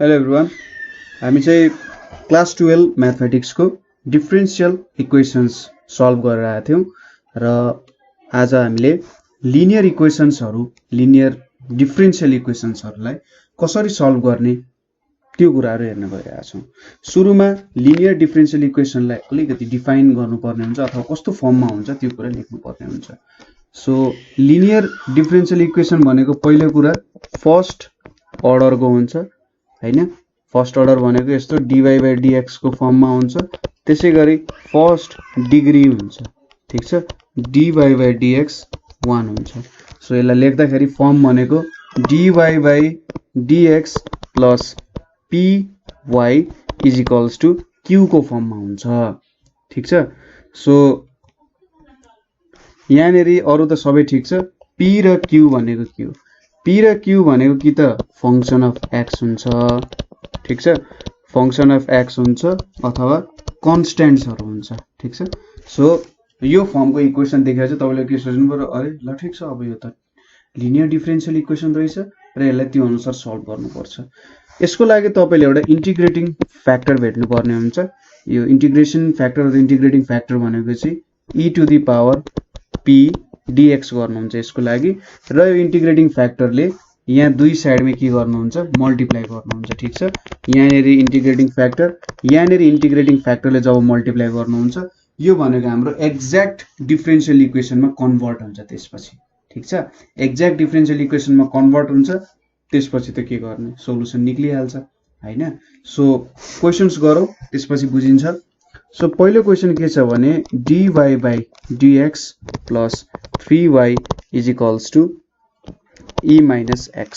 Hello everyone, हामी चाहिँ class 12 म्याथमेटिक्सको differential equations solve गरेर आएको थियौँ र आज हामीले लिनियर इक्वेसन्सहरू लिनियर डिफरेन्शियल इक्वेसन्सहरूलाई कसरी सल्भ गर्ने त्यो कुराहरू हेर्न गइरहेका छौँ। सुरुमा लिनियर डिफरेन्शियल इक्वेसनलाई अलिकति डिफाइन गर्नुपर्ने हुन्छ अथवा कस्तो फर्ममा हुन्छ त्यो कुरा लेख्नुपर्ने हुन्छ। सो लिनियर डिफरेन्शियल इक्वेसन भनेको पहिलो कुरा फर्स्ट अर्डरको हुन्छ हैन। फर्स्ट अर्डर भनेको यस्तो dy by dx को फर्ममा हुन्छ। त्यसै गरी फर्स्ट डिग्री हुन्छ, ठीक छ, dy by dx 1 हुन्छ। सो यसलाई लेख्दाखेरि फर्म भनेको dy by dx plus py is equals to q को फर्ममा हुन्छ, ठीक छ। सो यहाँनेरि अरु त सबै ठीक छ, p र q भनेको q, p र q भनेको कि त फंक्सन अफ x हुन्छ, ठीक छ, फंक्सन अफ x हुन्छ अथवा कन्स्ट्यान्ट्सहरु हुन्छ, ठीक छ। सो यो फर्मको इक्वेसन देखेर चाहिँ तपाईले के सोच्नु पर्यो, अरे ल ठीक छ, अब यो त लिनियर डिफरेन्शियल इक्वेसन रहेछ र यसलाई त्यो अनुसार सल्भ गर्नुपर्छ। यसको लागि तपाईले एउटा इन्टिग्रेटिङ फ्याक्टर भेट्नु पर्ने हुन्छ। यो इन्टिग्रेसन फ्याक्टर र इन्टिग्रेटिङ फ्याक्टर भनेको चाहिँ e to the power p dx गर्नुहुन्छ यसको लागि, र यो इन्टिग्रेटिङ फ्याक्टरले यहाँ दुई साइडमा के गर्नुहुन्छ, मल्टिप्लाई गर्नुहुन्छ, ठीक छ। यहाँनेरि इन्टिग्रेटिङ फ्याक्टर, यहाँनेरि इन्टिग्रेटिङ फ्याक्टरले जब मल्टिप्लाई गर्नुहुन्छ यो भनेको हाम्रो एक्ज्याक्ट डिफरेन्शियल इक्वेसनमा कन्भर्ट हुन्छ त्यसपछि, ठीक छ। एक्ज्याक्ट डिफरेन्शियल इक्वेसनमा कन्भर्ट हुन्छ, त्यसपछि त के गर्ने, सोलुसन निक्लिहाल्छ हैन। सो क्वेशन्स गरौँ त्यसपछि बुझिन्छ। सो पहिलो क्वेशन के छ भने dy by dx plus 3y is equals to e minus x।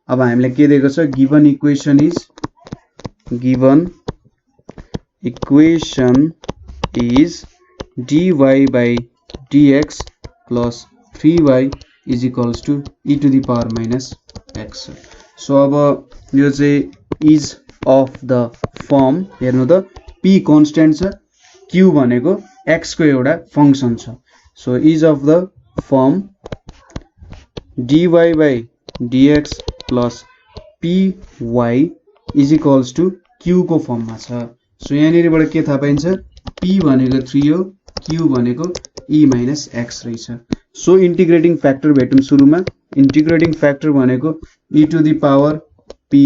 अब हामीलाई के दिएको छ, given equation is dy by dx plus 3y is equals to e to the power minus x। So अब यो चाहिँ इज अफ द फर्म हेर्नु त, p कन्स्ट्यान्ट छ, q भनेको x को एउटा फंक्सन छ। So is of the form dy by dx plus py is equals to q को फर्ममा छ। सो यहाँनिरबाट के थाहा पाइन्छ, p भनेको 3 हो, q भनेको e माइनस x रहेछ। सो इन्टिग्रेटिङ फ्याक्टर भेटौँ सुरुमा। इन्टिग्रेटिङ फ्याक्टर भनेको e to the power p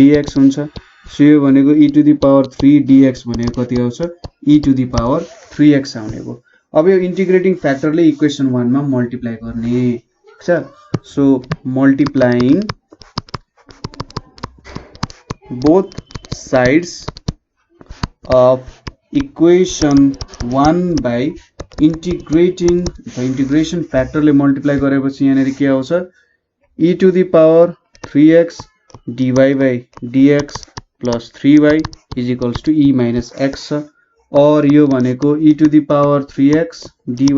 dx हुन्छ। सो यो भनेको e to the power 3 dx भनेको कति आउँछ, e to the power 3x आउने भयो। अब यो इन्टिग्रेटिङ फ्याक्टरले इक्वेसन 1 मा मल्टिप्लाई गर्ने, ठीक छ। So multiplying both sides of equation 1 by integrating, integration फ्याक्टरले मल्टिप्लाई गरेपछि यहाँनेरि के आउँछ, e to the power 3x dy by dx plus 3y is equals to e minus x छ। और यो भनेको e to the power 3x dy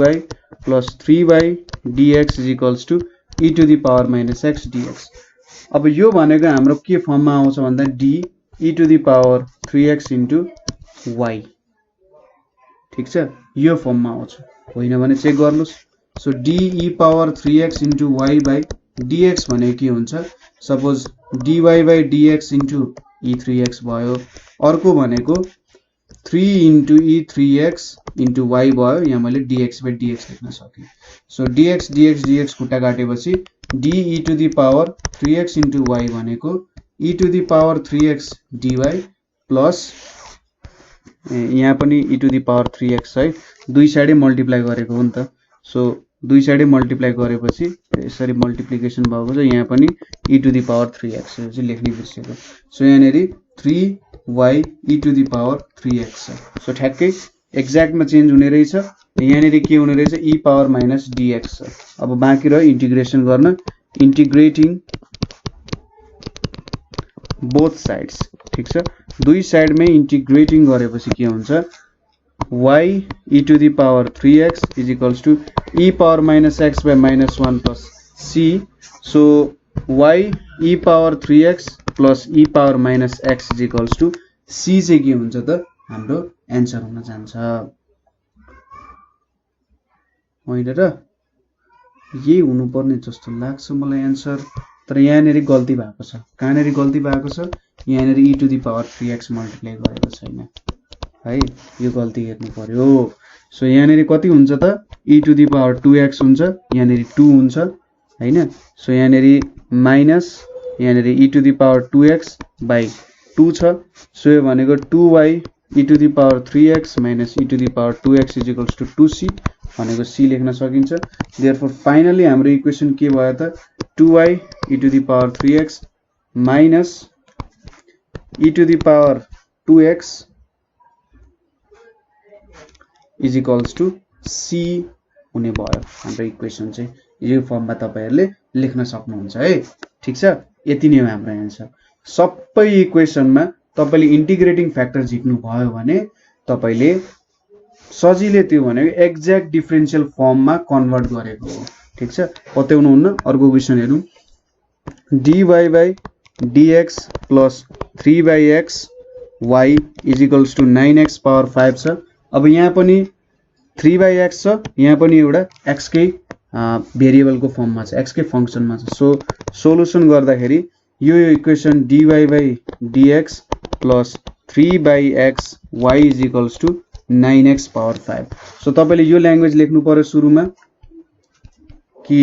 plus 3y dx is equals to e to the power minus x dx। अब यो भनेको हाम्रो के फर्ममा आउँछ भन्दा d e to the power 3x into y, ठीक छ, यो फर्ममा आउँछ, होइन भने चेक गर्नुस्। So d e power 3x into y by dx भनेको के हुन्छ, suppose dy by dx into e3x भयो। अर्को भनेको 3 इन्टु e3x इन्टु y भयो, यहाँ मैले dx by dx लेख्न सकेँ। सो dx dx dx खुट्टा काटेपछि d e to the power 3x into y भनेको e to the power 3x dy plus यहाँ पनि e to the power 3x है, दुई साइडै मल्टिप्लाई गरेको हो नि त। सो दुई साइडै मल्टिप्लाई गरेपछि यसरी मल्टिप्लिकेसन भएको छ, यहाँ पनि e to the power 3x चाहिँ लेख्ने बिर्सेको। सो यहाँनेरि 3y e to the power 3x छ। सो ठ्याक्कै एक्ज्याक्टमा चेन्ज हुने रहेछ, यहाँनेरि के हुने रहेछ, e पावर माइनस dx छ। अब बाँकी रह्यो इन्टिग्रेसन गर्न, इन्टिग्रेटिङ बोथ साइड्स, ठीक छ, दुई साइडमै इन्टिग्रेटिङ गरेपछि के हुन्छ, y e to the power 3x is equals to e power minus x by minus 1 plus c। So y e power 3x plus e power minus x is equals to c चाहिँ के हुन्छ त, हाम्रो answer हुन जान्छ, होइन र? यही हुनुपर्ने जस्तो लाग्छ मलाई एन्सर। तर यहाँनेरि गल्ती भएको छ कहाँनेरि गल्ती भएको छ यहाँनेरि e to the power 3x multiply गरेको छैन है यो गल्ती हेर्नु पर्यो सो यहाँनेरि कति हुन्छ त e to the power 2x हुन्छ यहाँनेरि 2 हुन्छ हैन सो यहाँनेरि माइनस यहाँनेरि e to the power 2x by 2 छ सो यो भनेको 2y e to the power 3x minus e to the power 2x is equals to 2c भनेको c लेख्न सकिन्छ देयरफोर फाइनली हाम्रो इक्वेसन के भयो त 2y e to the power 3x minus e to the power 2x is equals to c हुने भयो हाम्रो इक्वेसन चाहिँ यो फर्ममा तपाईहरुले लेख्न सक्नुहुन्छ है ठीक छ यति नै हो हाम्रो आन्सर सबै इक्वेसनमा तपाईले इन्टिग्रेटिङ फ्याक्टर झिक्नु भयो भने तपाईले सजिलै त्यो भनेको एक्ज्याक्ट डिफरेन्शियल फर्ममा कन्भर्ट गरेको हो ठीक छ पत्याउनु हुन्न अर्को क्वेशन हेरौं dy by dx plus 3 by x y is equals to 9x power 5 छ अब यहाँ पनि 3 बाइ x छ यहाँ पनि एउटा x कै भेरिएबलको फर्ममा छ x कै फंक्सनमा छ सो सोलुसन गर्दाखेरि यो equation dy by dx plus 3 by x y is equals to 9x power 5 so तपाईले यो ल्याङ्ग्वेज लेख्नु पर्यो सुरुमा कि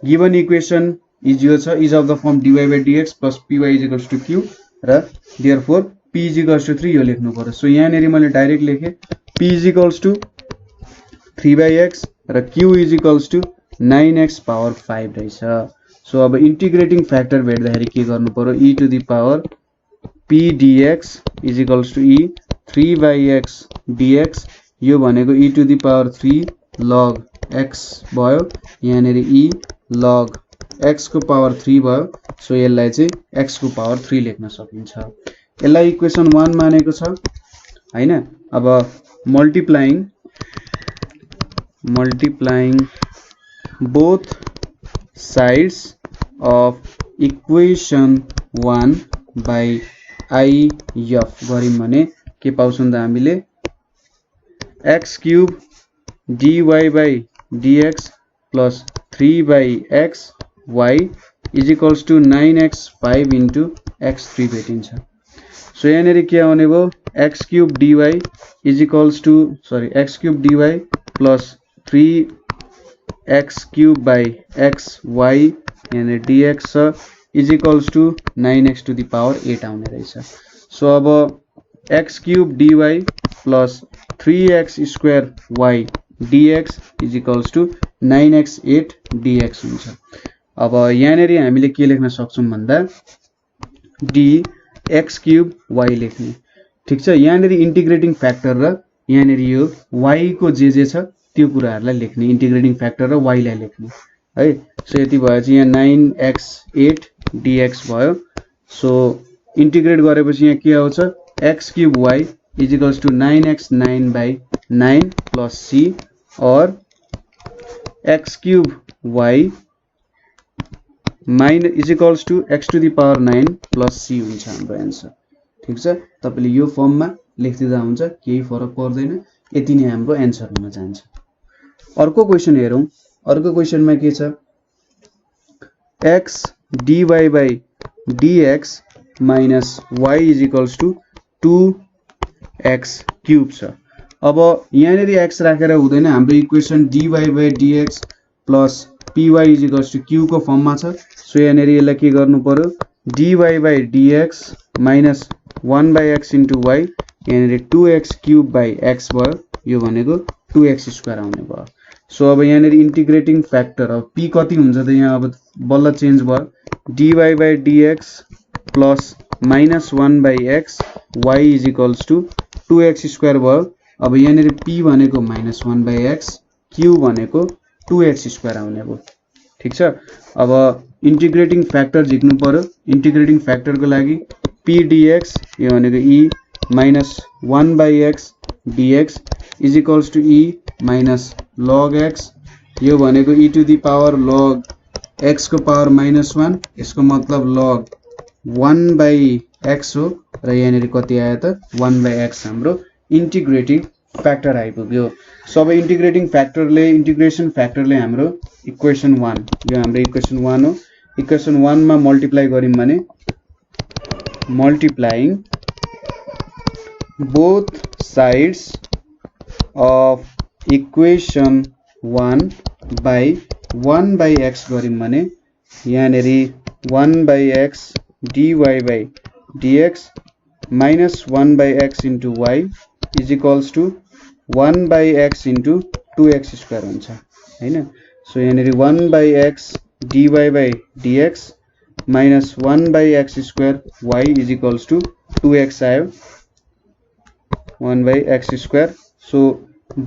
गिवन इक्वेसन इज यो छ is of the form dy by dx plus py is equals to q र therefore p is equals to 3 यो लेख्नु पर्यो सो यहाँनेरि मैले डाइरेक्ट लेखे p is equals to 3 by x र q is equals to 9x power 5 रहेछ so अब इन्टिग्रेटिङ फ्याक्टर भेट्दाखेरि के गर्नु पर्यो e to the power p dx is equals to e 3 by x dx यो भनेको e to the power 3 log x भयो यहाँनेरि e log x को पावर 3 भयो सो यसलाई चाहिँ x को पावर 3 लेख्न सकिन्छ यसलाई इक्वेसन 1 मानेको छ हैन अब multiplying both sides of equation 1 by if गरिम भने के पाउँछौं त हामीले x cube dy by dx plus 3 by x y is equals to 9x 5 into x3 भेटिन्छ सो यहाँनेरि के आउने भयो x cube dy is equals to x cube dy plus 3x cube by x y यानी dx is equals to 9x to the power 8 आउने रहेछ so अब x cube dy plus 3x square y dx is equals to 9x 8 dx हुन्छ अब यहाँनेरि हामीले के लेख्न सक्छौं भन्दा dx क्यूब y लेख्ने ठीक छ यहाँनेरि इन्टिग्रेटिङ फ्याक्टर र यहाँनेरि यो y को जे छ त्यो कुराहरुलाई लेख्ने इन्टिग्रेटिङ फ्याक्टर र y लाई लेख्ने है सो यति भएपछि यहाँ 9x 8 dx भयो सो इन्टिग्रेट गरेपछि यहाँ के आउँछ x cube y is equals to 9x 9 by 9 plus c or x cube y minus is equals to x to the power 9 plus c हुन्छ हाम्रो आन्सर ठीक छ तपाईले यो फर्ममा लेख्दिदा हुन्छ केही फरक पर्दैन यति नै हाम्रो आन्सर हुन जान्छ अर्को क्वेशन हेरौं अर्को क्वेशनमा के छ x dy by dx minus y is equals to 2x cube छ अब यहाँनेरि x राखेर हुँदैन हाम्रो equation dy by dx plus py is equals to q को फर्ममा छ सो यहाँनेरि यसलाई के गर्नु पर्यो dy by dx minus 1 by x into y यहाँनेरि 2x cube by x भयो यो भनेको 2x स्क्वायर आउने भयो सो अब यहाँनेरि इन्टिग्रेटिङ फ्याक्टर अब p कति हुन्छ त यहाँ अब बल्ल चेन्ज भयो dy by dx plus minus 1 by x y is equals to 2x square भयो अब यहाँनेरि p भनेको minus 1 by x q भनेको 2x स्क्वायर आउने भयो ठीक छ अब इन्टिग्रेटिङ फ्याक्टर झिक्नु पर्यो इन्टिग्रेटिङ फ्याक्टरको लागि p dx यो भनेको e minus 1 by x dx is equals to e minus log x यो भनेको e to the power log x को पावर -1 यसको मतलब log 1 by x हो र यहाँनेरि कति आयो त 1 by x हाम्रो इन्टिग्रेटिङ फ्याक्टर आइपुग्यो सो अब इन्टिग्रेटिङ फ्याक्टरले इन्टिग्रेसन फ्याक्टरले हाम्रो इक्वेसन 1 यो हाम्रो इक्वेसन 1 हो इक्वेसन 1 मा मल्टिप्लाई गर्यौं भने multiplying both sides of equation 1 by 1 by x गर्यौं भने यहाँनेरि 1 by x dy by dx minus 1 by x into y is equals to 1 by x into 2x square हुन्छ हैन। सो यहाँनेरि 1 by x dy by dx minus 1 by x square y is equals to 2x आयो 1 by x square. So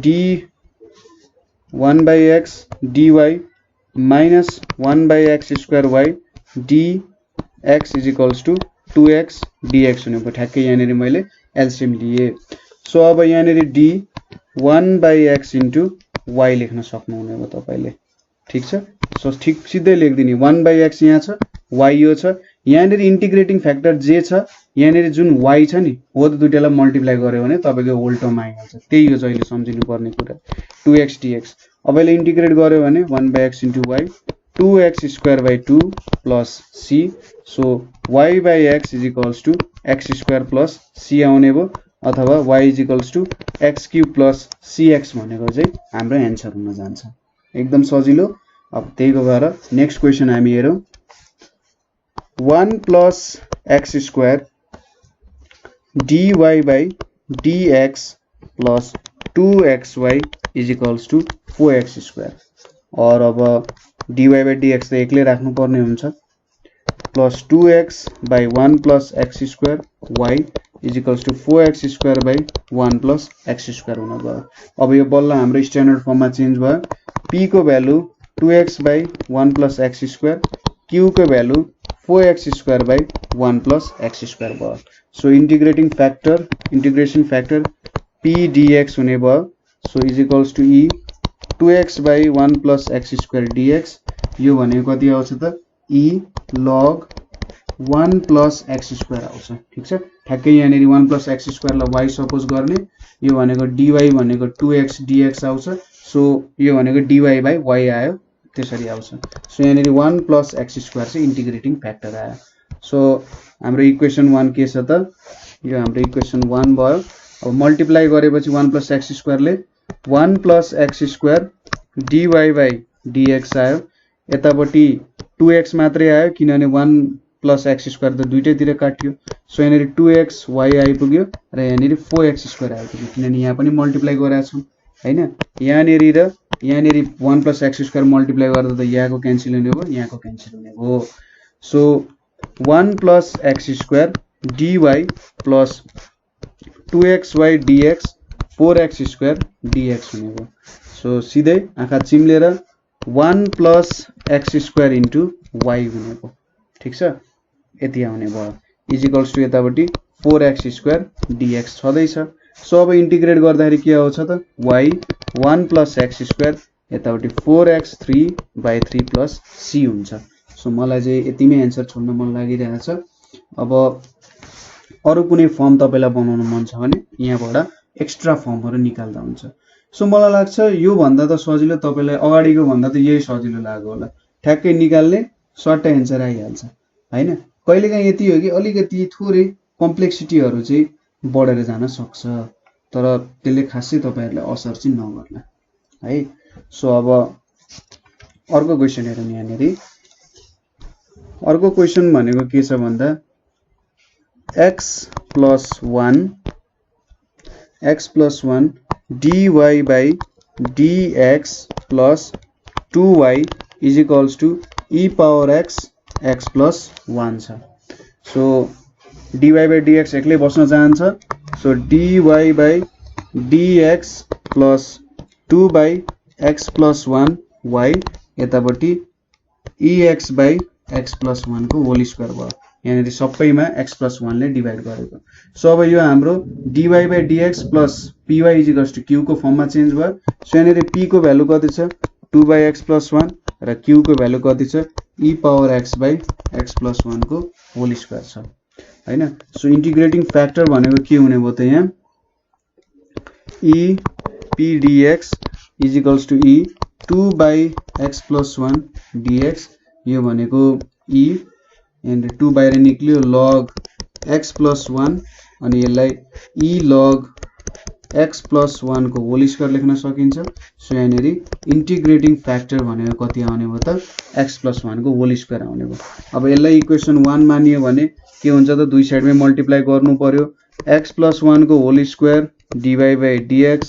d 1 by x dy minus 1 by x square y dx is equals to 2x dx हुने भयो। ठ्याक्कै यहाँनेरि मैले LCM लिए। So अब यहाँनेरि d 1 by x into y लेख्न सक्नुहुने भयो तपाईले। ठीक छ। सो ठीक सिधै लेख्दिने 1 by x यहाँ छ y यो छ यहाँनेरि इन्टिग्रेटिङ फ्याक्टर j छ यहाँनेरि जुन y छ नि हो त दुईटालाई मल्टिप्लाई गर्यो भने तपाईको होल टर्म आइहाल्छ। त्यही हो जहिले सम्झिनु पर्ने कुरा 2x dx। अब यसले इन्टिग्रेट गर्यो भने 1 by x into y 2x square by 2 plus c। So y by x is equals to x square plus c आउने भयो अथवा y is equals to x cube plus cx भनेको चाहिँ हाम्रो आन्सर हुन जान्छ। एकदम सजिलो। अब त्यहीको भएर नेक्स्ट क्वेशन हामी हेरौं 1 plus x square dy by dx plus 2xy is equals to 4x square। और अब dy by dx त एक्लै राख्नु पर्ने हुन्छ plus 2x by 1 plus x square y is equals to 4x square by 1 plus x square हुन गयो। अब यो बल्ल हाम्रो स्ट्यान्डर्ड फर्ममा चेन्ज भयो। p को value 2x by 1 plus x square q को value 4x square by 1 plus x square भयो। So integrating factor integration factor p dx हुने भयो। So is equals to e 2x by 1 plus x square dx यो भनेको कति आउँछ त e log 1 plus x square आउँछ। ठीक छ। ठ्याक्कै यहाँनेरि 1 plus x square लाई y सपोज गर्ने यो भनेको dy भनेको 2x dx आउँछ। सो यो भनेको dy by y आयो त्यसरी आउँछ। सो यहाँनेरि 1 plus x square चाहिँ इन्टिग्रेटिङ फ्याक्टर आयो। सो हाम्रो इक्वेसन 1 के छ त यो हाम्रो इक्वेसन 1 भयो। अब मल्टिप्लाई गरेपछि 1 plus x square ले 1 plus x square dy by dx आयो। यतापट्टि 2x मात्रै आयो किनभने 1 plus x square त दुईटैतिर काट्यो। सो यहाँनेरि 2xy आइपुग्यो र यहाँनेरि 4x square आइपुग्यो किनभने यहाँ पनि मल्टिप्लाई गरेका छौं हैन। यहाँनेरि र यहाँनेरि 1 plus x square मल्टिप्लाई गर्दा त यहाँको क्यान्सल हुने हो यहाँको क्यान्सल हुने हो। So 1 plus x square dy plus 2xy dx 4x square dx हुने भयो। सो सिधै आँखा चिम्लेर 1 plus x square into y हुने भयो। ठीक छ। यति आउने भयो इज इक्वल्स टु यतापट्टि 4x square dx छदैछ। सो अब इन्टिग्रेट गर्दाखेरि के आउँछ त y 1 plus x square यतापट्टि 4x 3 by 3 plus c हुन्छ। सो मलाई चाहिँ यतिमै आन्सर छोड्न मन लागिरहेछ। अब अरु कुनै फर्म तपाईलाई बनाउन मन छ भने यहाँबाट एक्स्ट्रा फर्महरु निकाल्दा हुन्छ। सो मलाई लाग्छ यो भन्दा त सजिलो तपाईलाई अगाडिको भन्दा त यही सजिलो लाग्यो होला। ठ्याक्कै निकाल्ने सर्ट आन्सर आइहाल्छ हैन। कहिलेकाहीँ यति हो कि अलिकति थोरै कम्प्लेक्सिटीहरु चाहिँ बढेर जान सक्छ तर त्यसले खासै तपाईहरुलाई असर चाहिँ नगर्ला है। सो अब अर्को क्वेशन हेरौँ यहाँनेरि। अर्को क्वेशन भनेको के छ भन्दा x plus 1 dy by dx plus 2y is equals to e power x x plus 1 छ। सो dy by dx एक्लै बस्न जान्छ। So dy by dx plus 2 by x plus 1 y यतापट्टि ex by x plus 1 को whole square भयो। यहाँनेरि सबैमा x plus 1 ले डिवाइड गरेको। सो अब यो हाम्रो dy by dx plus py is equals to q को फर्ममा चेन्ज भयो। सो यहाँनेरि p को भ्यालु कति छ 2 by x plus 1 र q को भ्यालु कति छ e power x by x plus 1 को होल स्क्वायर छ हैन। सो इन्टिग्रेटिङ फ्याक्टर भनेको के हुने भयो त यहाँ e p dx is equals to e 2 by x plus 1 dx यो भनेको ई यहाँनिर 2 बाहिर निक्लियो log x + 1 अनि यसलाई e log x + 1 को होल स्क्वायर लेख्न सकिन्छ। सो यहाँनिर इन्टिग्रेटिङ फ्याक्टर भनेको कति आउने भयो त x + 1 को होल स्क्वायर आउने भयो। अब यसलाई इक्वेसन 1 मानियो भने के हुन्छ त दुई साइडमै मल्टिप्लाई गर्नु पर्यो। x + 1 को होल स्क्वायर dy/dx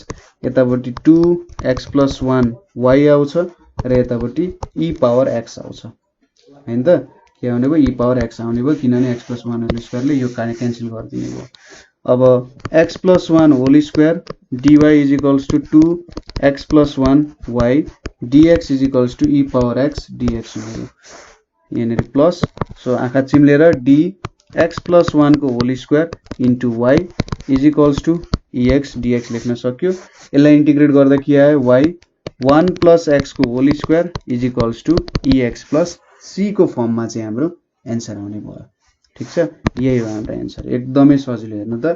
यतापट्टि 2x + 1 y आउँछ र यतापट्टि e पावर x आउँछ हैन त। के आउने भयो e पावर x आउने भयो किनभने x + 1 होल स्क्वायरले यो क्यान्सल गरिदिने भयो। अब x + 1 whole square dy = 2x + 1 y dx = e power x dx हुने भयो यहाँनिर प्लस। सो आँखा चिम्लेर dx + 1 को whole square into y = ex dx लेख्न सक्यो। यसलाई इन्टिग्रेट गर्दा के आयो y 1 + x को होल स्क्वायर = ex + c को फर्ममा चाहिँ हाम्रो एन्सर आउने भयो। ठीक छ, यही हो हाम्रो एन्सर। एकदमै सजिलो। हेर्नु त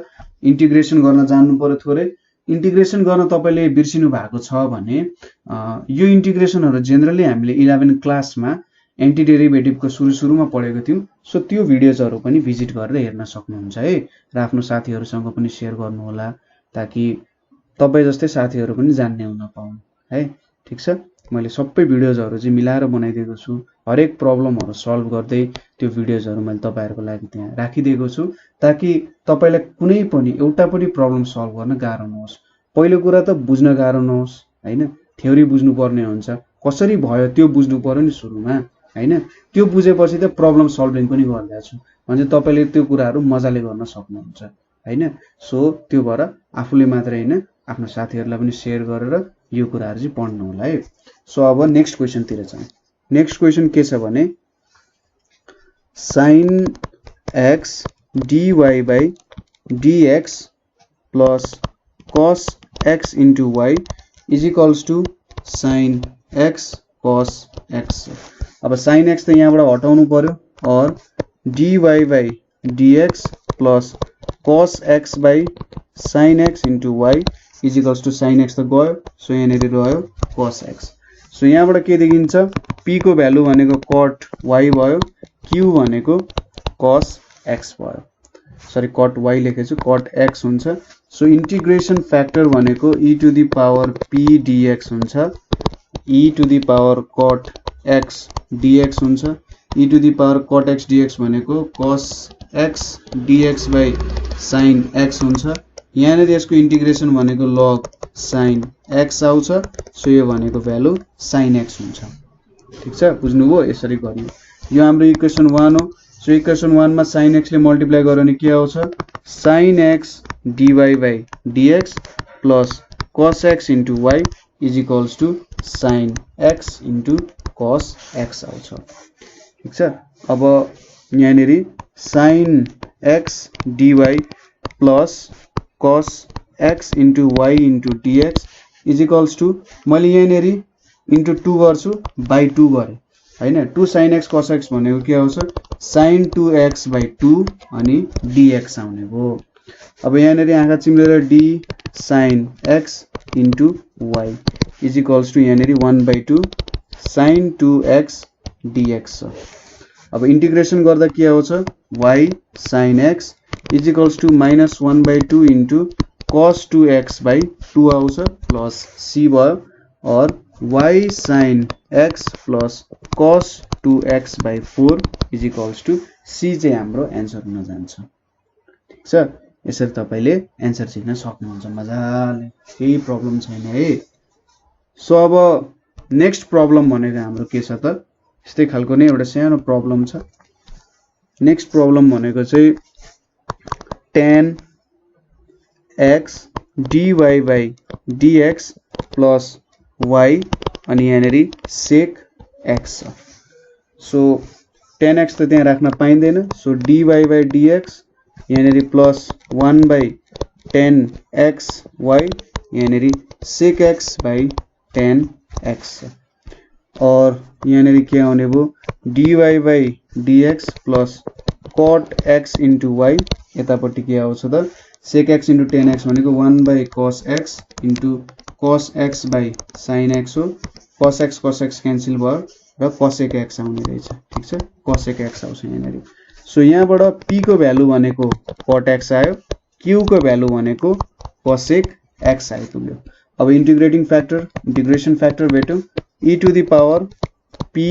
इन्टिग्रेसन गर्न जान्नु पर्यो थोरै। इन्टिग्रेसन गर्न तपाईले बिर्सिनु भएको छ भने यो इन्टिग्रेसनहरु जेनरली हामीले 11 क्लासमा एन्टी डेरिभेटिभको सुरुमा पढेको थियौं। सो त्यो भिडियोजहरु पनि भिजिट गरेर हेर्न सक्नुहुन्छ है र आफ्नो साथीहरुसँग पनि शेयर गर्नु होला ताकि तपाई जस्तै साथीहरु पनि जान्ने हुन पाउन् है। ठीक छ, मैले सबै भिडियोजहरु चाहिँ मिलाएर बनाइदिएको छु। हरेक प्रब्लमहरु सल्भ गर्दै त्यो भिडियोजहरु मैले तपाईहरुको लागि त्यहाँ राखिदिएको छु ताकि तपाईलाई कुनै पनि एउटा पनि प्रब्लम सल्भ गर्न गाह्रो नहोस्। पहिलो कुरा त बुझ्न गाह्रो नहोस् हैन। थ्योरी बुझ्नु पर्ने हुन्छ, कसरी भयो त्यो बुझ्नु पर्यो नि सुरुमा हैन। त्यो बुझेपछि त प्रब्लम सल्भिङ पनि गर्दैछु भने तपाईले त्यो कुराहरु मजाले गर्न सक्नुहुन्छ हैन। सो त्यो भएर आफूले मात्र हैन आफ्नो साथीहरुलाई पनि शेयर गरेर यो कुराहरु चाहिँ पढ्नु होला है। सो अब नेक्स्ट क्वेशन तिर जाउँ। नेक्स्ट क्वेशन के छ भने sin x dy/dx plus cos x into y = sin x cos x। अब sin x त यहाँबाट हटाउनु पर्यो और dy/dx plus cos x by sin x into y = sin x त गयो। सो यहाँनिर रह्यो cos x। सो यहाँबाट के देखिन्छ p को भ्यालु भनेको cot y भयो, q भनेको cos x भयो। Sorry cot y लेखेछु, cot x हुन्छ। सो इन्टिग्रेसन फ्याक्टर भनेको e⁻p dx हुन्छ, e⁻cot x dx हुन्छ। e⁻cot x dx भनेको cos x dx by sin x हुन्छ। यहाँनिर यसको इन्टिग्रेसन भनेको log sin x आउँछ। सो यो भनेको भ्यालु sin x हुन्छ। ठीक छ, बुझ्नुभयो? यसरी गरियो। यो हाम्रो इक्वेसन 1 हो। सो इक्वेसन 1 मा sin x ले मल्टिप्लाई गर्यो भने के आउँछ sin x dy/dx plus cos x into y = sin x into cos x आउँछ। ठीक छ, अब यहाँनिर sin x dy plus cos x into y into dx = मैले यहाँनिर इन्टु 2 गर्छु बाइ 2 गरे हैन। 2 sin x cos x भनेको के आउँछ sin 2x/2 अनि dx आउने भयो। अब यहाँनिर आँखा चिम्लेर d sin x into y = यहाँनिर 1/2 sin 2x dx। अब इन्टिग्रेसन गर्दा के आउँछ y sin x = -1/2 into cos 2x/2 आउँछ प्लस c भयो और y sin x plus cos 2x/4 = c चाहिँ हाम्रो एन्सर हुन जान्छ। ठीक छ, यसरी तपाईले एन्सर छिर्न सक्नुहुन्छ मजाले, केही प्रब्लम छैन है। सो अब नेक्स्ट प्रब्लम भनेको हाम्रो के छ त यस्तै खालको नै एउटा सानो प्रब्लम छ। नेक्स्ट प्रब्लम भनेको चाहिँ tan x dy/dx plus y अनि यहाँनिर sec x छ। सो tan x त त्यहाँ राख्न पाइँदैन। सो dy/dx यहाँनिर प्लस 1/tan xy यहाँनिर sec x/tan x और यहाँनिर के आउने भयो dy/dx plus cot x into y यतापट्टि के आउँछ त sec x into tan x भनेको 1/cos x into cos x by sin x हो। cos x क्यान्सल भयो र cosec x आउने रहेछ ठीक छ cosec x आउँछ यहाँनेरि सो यहाँबाट p को भ्यालु भनेको cot x आयो q को भ्यालु भनेको cosec x आइपुग्यो अब इन्टिग्रेसन फ्याक्टर भेट्यौं e to the power p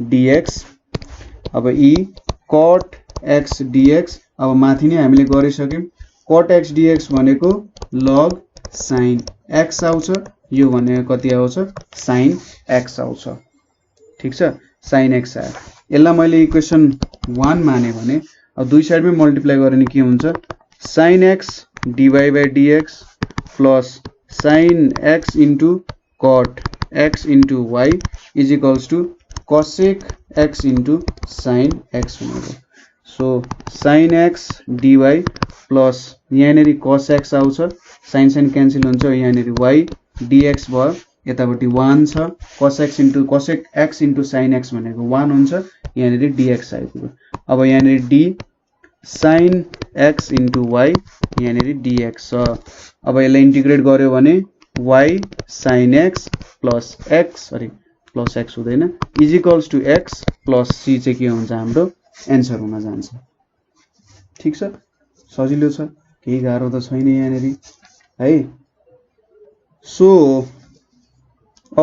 dx अब e cot x dx अब माथि नै हामीले गरिसक्यौं cot x dx भनेको log sin x आउँछ यो भनेको कति आउँछ sin x आउँछ ठीक छ sin x आयो यसलाई मैले इक्वेसन 1 माने भने अब दुई साइडमै मल्टिप्लाई गरे नि के हुन्छ sin x dy by dx plus sin x into cot x into y is equals to cosec x into sin x हुनेछ so sin x dy plus यहाँनेरि cos x आउँछ sin क्यान्सल हुन्छ यहाँनेरि y dx भयो यतापट्टि 1 छ cos x into cosec x into sin x भनेको 1 हुन्छ यहाँनेरि dx आइपुग्यो अब यहाँनेरि d sin x into y यहाँनेरि dx छ अब यसलाई इन्टिग्रेट गर्यो भने y sin x plus x हुँदैन is equals to x plus c चाहिँ के हुन्छ हाम्रो एन्सर हुन जान्छ ठीक छ सजिलो छ केही गाह्रो त छैन यहाँनेरि है सो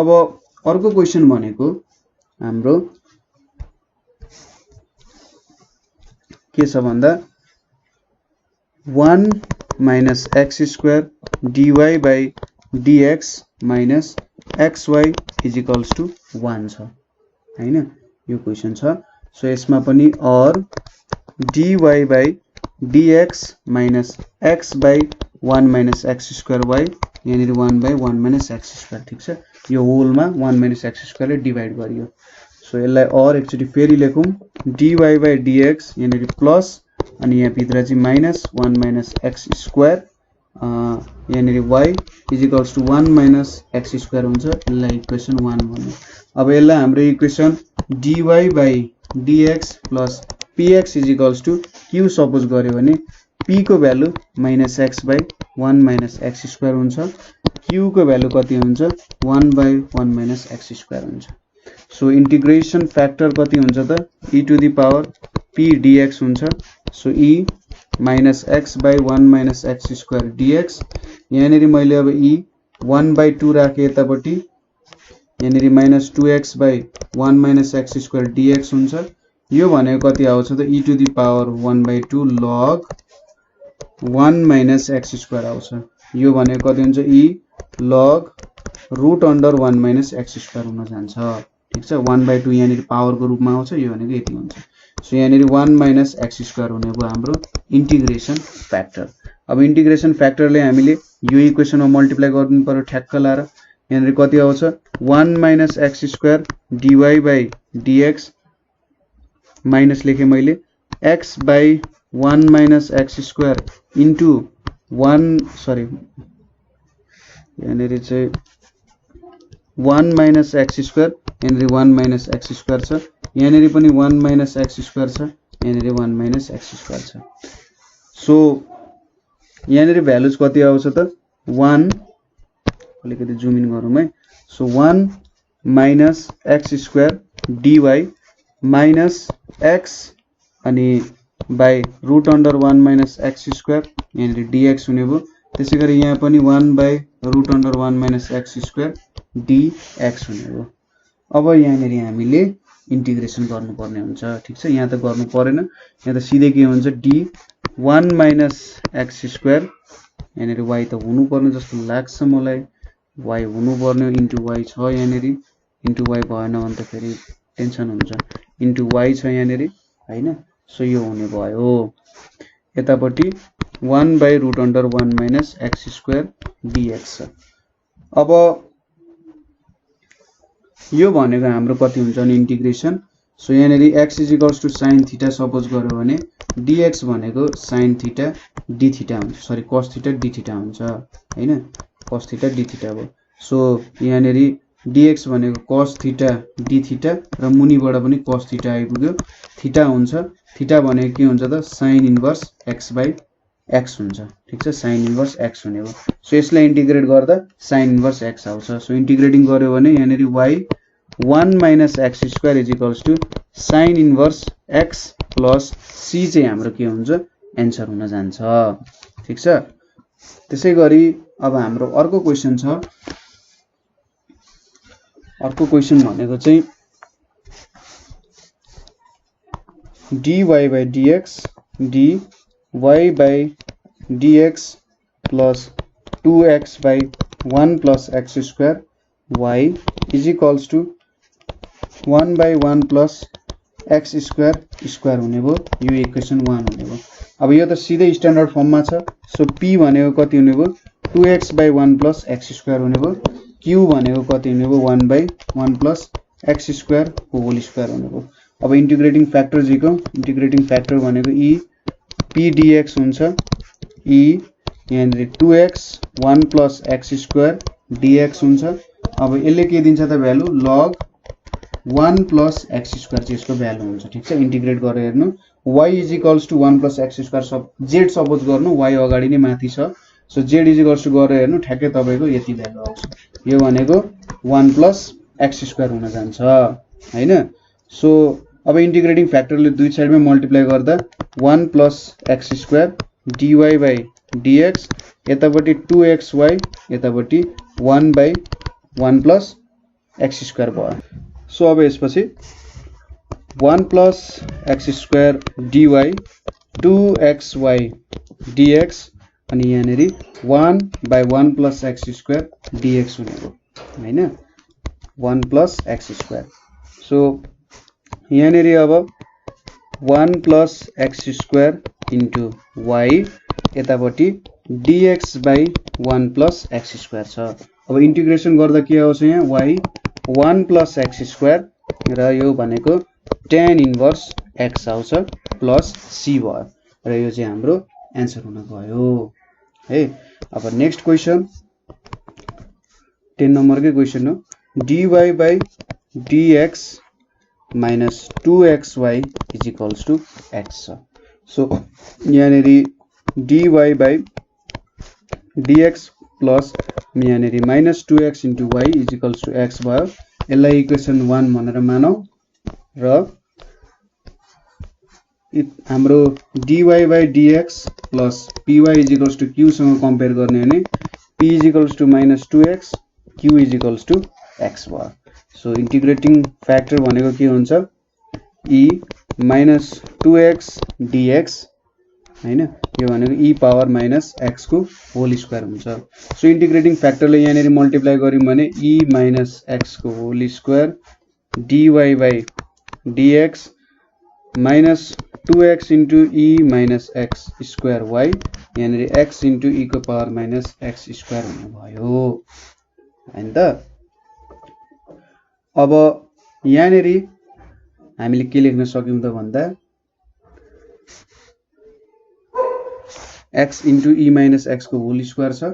अब अर्को क्वेशन भनेको हाम्रो के छ भन्दा 1 minus x square dy by dx minus xy is equals to 1 छ हैन यो क्वेशन छ सो यसमा पनि or dy by dx minus x by 1 minus x square y यहाँनेरि 1 by 1 minus x square ठीक छ यो होलमा 1 minus x square ले डिवाइड गरियो सो यसलाई और एकचोटी फेरि लेखौं dy by dx यहाँनेरि प्लस अनि यहाँ भित्र चाहिँ माइनस 1 minus x square यहाँनेरि y is equals to 1 minus x square हुन्छ यसलाई इक्वेसन 1 भन्नु अब यसलाई हाम्रो equation dy by dx plus px is equals to q suppose गर्यो भने p को value minus x by 1 minus x square हुन्छ q को भ्यालु कति हुन्छ 1 by 1 minus x square हुन्छ सो इन्टिग्रेसन फ्याक्टर कति हुन्छ त e to the power p dx हुन्छ so e minus x by 1 minus x square dx यहाँनेरि मैले अब e 1 by 2 राखे यतापट्टि यहाँनेरि minus 2x by 1 minus x square dx हुन्छ यो भनेको कति आउँछ त e to the power 1 by 2 log 1 minus x square आउँछ यो भनेको कति हुन्छ e log root under 1 minus x square हुन जान्छ ठीक छ 1 by 2 यहाँनेरि पावर को रूपमा आउँछ यो भनेको यति हुन्छ सो यहाँनेरि 1 minus x square हुने भयो हाम्रो इन्टिग्रेसन फ्याक्टर अब इन्टिग्रेसन फ्याक्टरले हामीले यो इक्वेसनमा मल्टिप्लाई गर्नु पर्यो ठ्याक्क लाएर यहाँनेरि कति आउँछ 1 minus x square dy by dx minus लेखे मैले x by 1 minus x square into 1 यहाँनेरि चाहिँ 1 minus x square यहाँनेरि 1 minus x square छ यहाँनेरि पनि 1 minus x square छ यहाँनेरि 1 minus x square छ सो यहाँनेरि भ्यालुज कति आउँछ त 1 अलिकति जुम इन गरौँ है so 1 minus x square dy minus x अनि by root under 1 minus x square यहाँनेरि dx हुने भयो त्यसैगरी यहाँ पनि 1 by root under 1 minus x square dx हुने भयो अब यहाँनेरि हामीले इन्टिग्रेसन गर्नुपर्ने हुन्छ ठीक छ यहाँ त गर्नु परेन यहाँ त सिधै के हुन्छ d 1 minus x square यहाँनेरि y त हुनु पर्ने जस्तो लाग्छ मलाई y हुनु पर्ने इन्टु y छ यहाँनेरि इन्टु y भएन भने त फेरि टेन्सन हुन्छ इन्टु y छ यहाँनेरि हैन सो यो हुने भयो यतापट्टि 1 by root under 1 minus x square dx छ अब यो भनेको हाम्रो कति हुन्छ नि इन्टिग्रेसन सो यहाँनेरि x is equals to sin theta suppose गर्यो भने dx भनेको sin theta d theta हुन्छ sorry cos theta d theta हुन्छ हैन cos theta d theta हो सो यहाँनेरि dx भनेको cos theta d theta र मुनिबाट पनि cos theta आइपुग्यो थीटा हुन्छ थीटा भनेको के हुन्छ त sin inverse x by x हुन्छ ठीक छ sin इन्भर्स x हुने हो सो यसलाई इन्टिग्रेट गर्दा sin इन्भर्स x आउँछ सो इन्टिग्रेटिङ गर्यो भने यहाँनेरि y 1 minus x square is equals to sine inverse x plus c चाहिँ हाम्रो के हुन्छ एन्सर हुन जान्छ ठीक छ। त्यसै गरी अब हाम्रो अर्को क्वेशन छ। अर्को क्वेशन भनेको चाहिँ dy by dx dy by dx plus 2x by 1 plus x square y is equals to 1 by 1 plus x square square हुने भयो। यो इक्वेसन 1 हुने भयो। अब यो त सिधै स्ट्यान्डर्ड फर्ममा छ। सो p भनेको कति हुने भयो 2x by 1 plus x square हुने भयो। q भनेको कति हुने भयो 1 by 1 plus x square को होल स्क्वायर हुने भयो। अब इन्टिग्रेटिङ फ्याक्टर जीको इन्टिग्रेटिङ फ्याक्टर भनेको e p dx हुन्छ। e यहाँ 2x 1 plus x square dx हुन्छ। अब यसले के दिन्छ त value log 1 plus x square चाहिँ यसको भ्यालु हुन्छ ठीक छ। इन्टिग्रेट गरेर हेर्नु y is equals to 1 plus x square sub z suppose गर्नु y अगाडि नै माथि छ। So z is equals to गरेर हेर्नु ठ्याक्कै तपाईको यति भ्यालु आउँछ। यो भनेको 1 plus x square हुन जान्छ हैन। सो अब इन्टिग्रेटिङ फ्याक्टरले दुई साइडमा मल्टिप्लाई गर्दा 1 plus x square dy by dx यतापट्टि 2xy यतापट्टि 1 by 1 plus x square भयो। सो अब यसपछि 1 plus x square dy 2xy dx अनि यहाँनेरि 1 by 1 plus x square dx हुने भयो हैन 1 plus x square। सो यहाँनेरि अब 1 plus x square into y यतापट्टि dx by 1 plus x square छ। अब इन्टिग्रेसन गर्दा के आउँछ यहाँ y 1 plus x square र यो भनेको tan इन्भर्स x आउँछ प्लस c भयो र यो चाहिँ हाम्रो एन्सर हुन गयो है। अब नेक्स्ट क्वेशन 10 नम्बरकै क्वेशन हो। dy by dx minus 2xy is equals to x छ। सो यहाँनेरि dy by dx प्लस यहाँनेरि minus 2x into y is equals to x भयो। यसलाई इक्वेसन 1 भनेर मानौ र हाम्रो dy by dx plus py is equals to q सँग कम्पेयर गर्ने भने p is equals to minus 2x q is equals to x भयो। सो इन्टिग्रेटिङ फ्याक्टर भनेको के हुन्छ e minus 2x dx हैन यो भनेको e पावर माइनस x को होल स्क्वायर हुन्छ। सो इन्टिग्रेटिङ फ्याक्टरले यहाँनेरि मल्टिप्लाई गर्यौं भने e minus x को whole square dy by dx minus 2x into e minus x square y यहाँनेरि x into e को पावर माइनस x स्क्वायर हुने भयो हैन त। अब यहाँनेरि हामीले के लेख्न सक्यौं त भन्दा x into e minus x को होल स्क्वायर छ।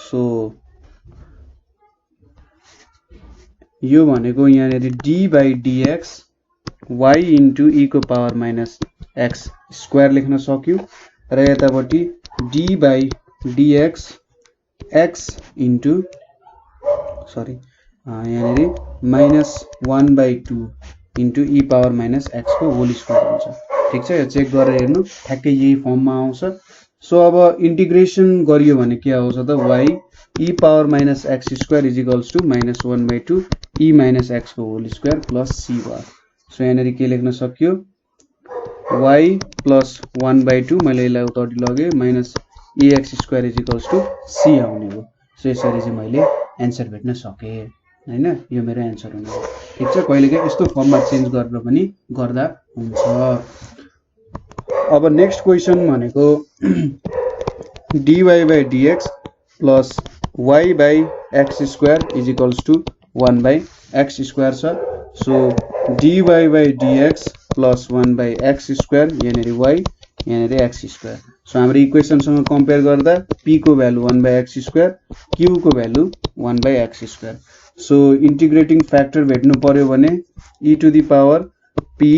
सो यो भनेको यहाँनेरि d by dx y into e को पावर माइनस x स्क्वायर लेख्न सक्यौं र यतापट्टि d by dx x into यहाँनेरि minus 1 by 2 into e power minus x को होल स्क्वायर हुन्छ ठीक छ। यो चेक गरेर हेर्नु ठ्याक्कै यही फर्ममा आउँछ। सो अब इन्टिग्रेसन गरियो भने के आउँछ त y e power minus x square is equals to minus 1 by 2 e minus x को होल स्क्वायर प्लस c भयो। सो यहाँनेरि के लेख्न सक्यो y प्लस 1 by 2 मैले यसलाई उतापट्टि लगे minus ex square is equals to c आउने हो। सो यसरी चाहिँ मैले एन्सर भेट्न सके हैन यो मेरो एन्सर हुने हो ठीक छ। कहिलेकाहीँ यस्तो फर्ममा चेन्ज गरेर पनि गर्दा हुन्छ। अब नेक्स्ट क्वेशन भनेको dy by dx plus y by x square is equals to 1 by x square छ। So dy by dx plus 1 by x square यहाँनेरि y यहाँनेरि x square। सो हाम्रो इक्वेसनसँग कम्पेयर गर्दा p को value 1 by x square q को value 1 by x square। So integrating factor भेट्नु पर्यो भने e to the power p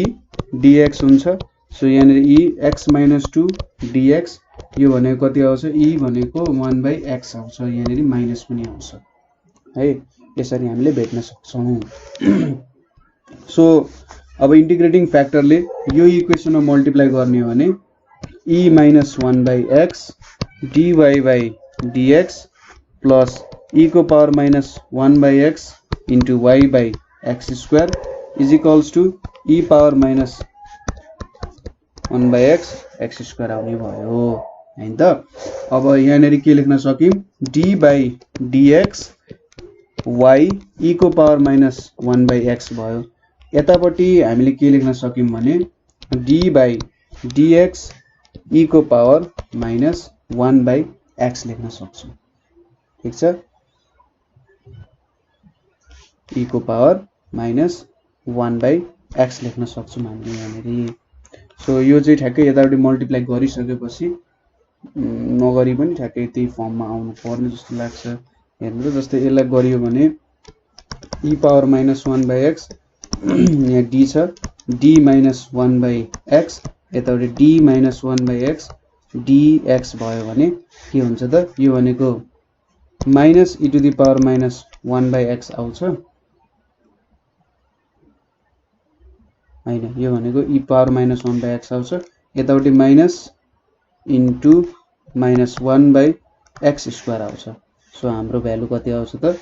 dx हुन्छ। सो यहाँनेरि e x minus 2 dx यो भनेको कति आउँछ e भनेको 1 by x आउँछ यहाँनेरि माइनस पनि आउँछ है। यसरी हामीले भेट्न सक्छौं सो अब इन्टिग्रेटिङ फ्याक्टरले यो इक्वेसनमा मल्टिप्लाई गर्ने हो भने e minus 1 by x dy by dx plus e को power minus 1 by x into y by x square is equals to e power minus 1 by x square आउने भयो हैन त अब यहाँनेरि के लेख्न सकिम d by dx y e को power minus 1 by x भयो यतापट्टि हामीले के लेख्न सकिम भने d by dx e को पावर minus 1 by x लेख्न सक्छौं ठीक छ e को पावर minus 1 by x लेख्न सक्छौं हामीले यहाँनेरि सो यो चाहिँ ठ्याक्कै यतापट्टि मल्टिप्लाई गरिसकेपछि नगरी पनि ठ्याक्कै त्यही फर्ममा आउनु पर्ने जस्तो लाग्छ हेर्नु त जस्तै यसलाई गरियो भने e power minus 1 by x यहाँ d छ d minus 1 by x यतापट्टि d minus 1 by x dx भयो भने के हुन्छ त यो भनेको minus e to the power minus 1 by x आउँछ हैन यो भनेको e power minus 1 by x आउँछ यतापट्टि minus into minus 1 by x square आउँछ सो हाम्रो भ्यालु कति आउँछ त